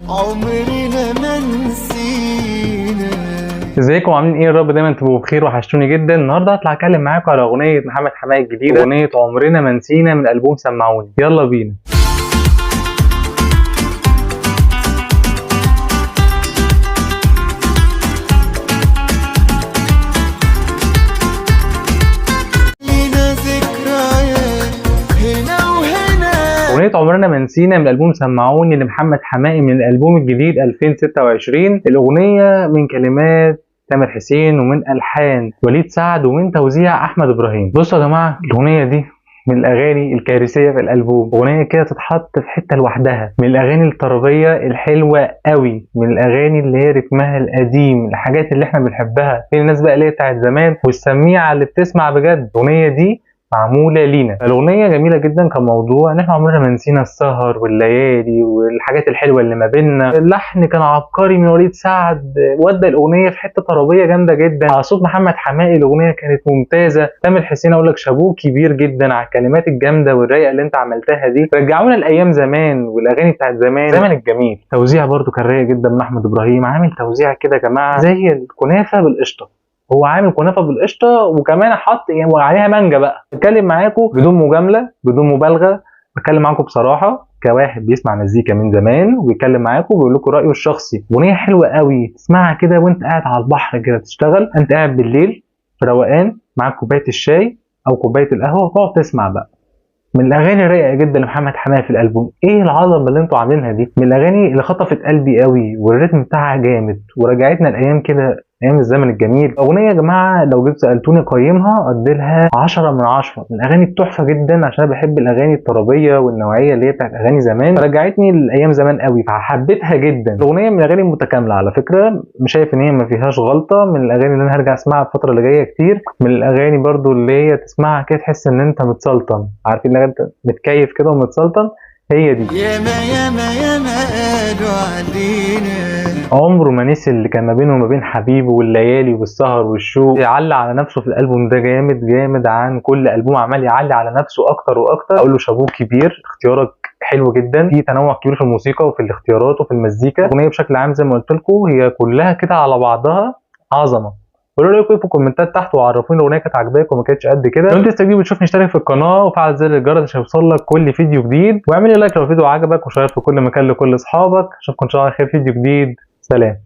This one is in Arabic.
عمرنا ما نسينا. ازيكم عاملين ايه؟ يا رب دايما تبقوا بخير، وحشتوني جدا. النهارده هطلع اتكلم معاكم على اغنيه محمد حماقي الجديده، اغنيه عمرنا ما نسينا من البوم سمعوني. يلا بينا. أغنية عمرنا ما نسينا من ألبوم سمعوني لمحمد حماقي من الألبوم الجديد 2026. الأغنية من كلمات تامر حسين ومن ألحان وليد سعد ومن توزيع أحمد إبراهيم. بصوا يا جماعة، الأغنية دي من الأغاني الكارثية في الألبوم. أغنية كده تتحط في حتة لوحدها، من الأغاني الطربية الحلوة قوي، من الأغاني اللي هي رتمها القديم، الحاجات اللي احنا بنحبها. في الناس بقى اللي هي بتاعت زمان والسميعة اللي بتسمع بجد. الأغنية دي معمولة لينا. الأغنية جميلة جدا كموضوع، إن إحنا عمرنا ما نسينا السهر والليالي والحاجات الحلوة اللي ما بيننا. اللحن كان عبقري من وليد سعد، ودى الأغنية في حتة طربية جامدة جدا. على صوت محمد حماقي الأغنية كانت ممتازة. تامر حسين أقول لك شابوه كبير جدا على الكلمات الجامدة والرايقة اللي أنت عملتها دي. رجعونا لأيام زمان والأغاني بتاعت زمان، زمن الجميل. توزيع برضو كان رايق جدا من أحمد إبراهيم، عامل توزيع كده يا جماعة زي الكنافة بالقشطة. هو عامل كنافه بالقشطه وكمان حط عليها مانجا. بقى بتكلم معاكم بدون مجامله بدون مبالغه، بتكلم معاكم بصراحه كواحد بيسمع مزيكا من زمان وبيتكلم معاكم وبيقول لكم رايه الشخصي. اغنيه حلوه قوي، تسمعها كده وانت قاعد على البحر كده، تشتغل انت قاعد بالليل في روقان معاك كوبايه الشاي او كوبايه القهوه وتقعد تسمع بقى. من الاغاني الرايقه جدا لمحمد حماقي في الالبوم. ايه العظمه اللي انتوا عاملينها دي؟ من الاغاني اللي خطفت قلبي قوي والريتم بتاعها جامد ورجعتنا الايام كده، ايام الزمن الجميل. اغنيه يا جماعه لو جيت سالتوني قيمها اديلها 10 من 10. من الاغاني التحفه جدا، عشان بحب الاغاني الطربيه والنوعيه اللي هي بتاعت اغاني زمان، فرجعتني لايام زمان قوي فحبيتها جدا. الاغنيه من الاغاني المتكامله على فكره، مش شايف ان هي ما فيهاش غلطه. من الاغاني اللي انا هرجع اسمعها الفتره اللي جايه كتير. من الاغاني برضو اللي هي تسمعها كده تحس ان انت متسلطن، عارفين ان انت متكيف كده ومتسلطن. هي دي. ياما ياما ياما قالوا علينا. عمره ما نسي اللي كان ما بينه وما بين حبيبه والليالي والسهر والشوق. يعلي على نفسه في الالبوم ده جامد جامد عن كل البوم، عمال يعلي على نفسه اكتر واكتر. اقول له شابوه كبير، اختيارك حلو جدا، في تنوع كبير في الموسيقى وفي الاختيارات وفي المزيكا. الاغنيه بشكل عام زي ما قلت لكم هي كلها كده على بعضها عظمه. قولوا لي رايكم في الكومنتات تحت وعرفوني الاغنيه كانت عاجباكم وما كانتش قد كده. لو انت لسه جديد بتشوفني اشترك في القناه وفعل زر الجرس عشان يوصل لك كل فيديو جديد، واعمل لي لايك لو الفيديو عجبك وشير في كل مكان لكل اصحابك. اشوفكم ان شاء الله خير في فيديو جديد. سلام.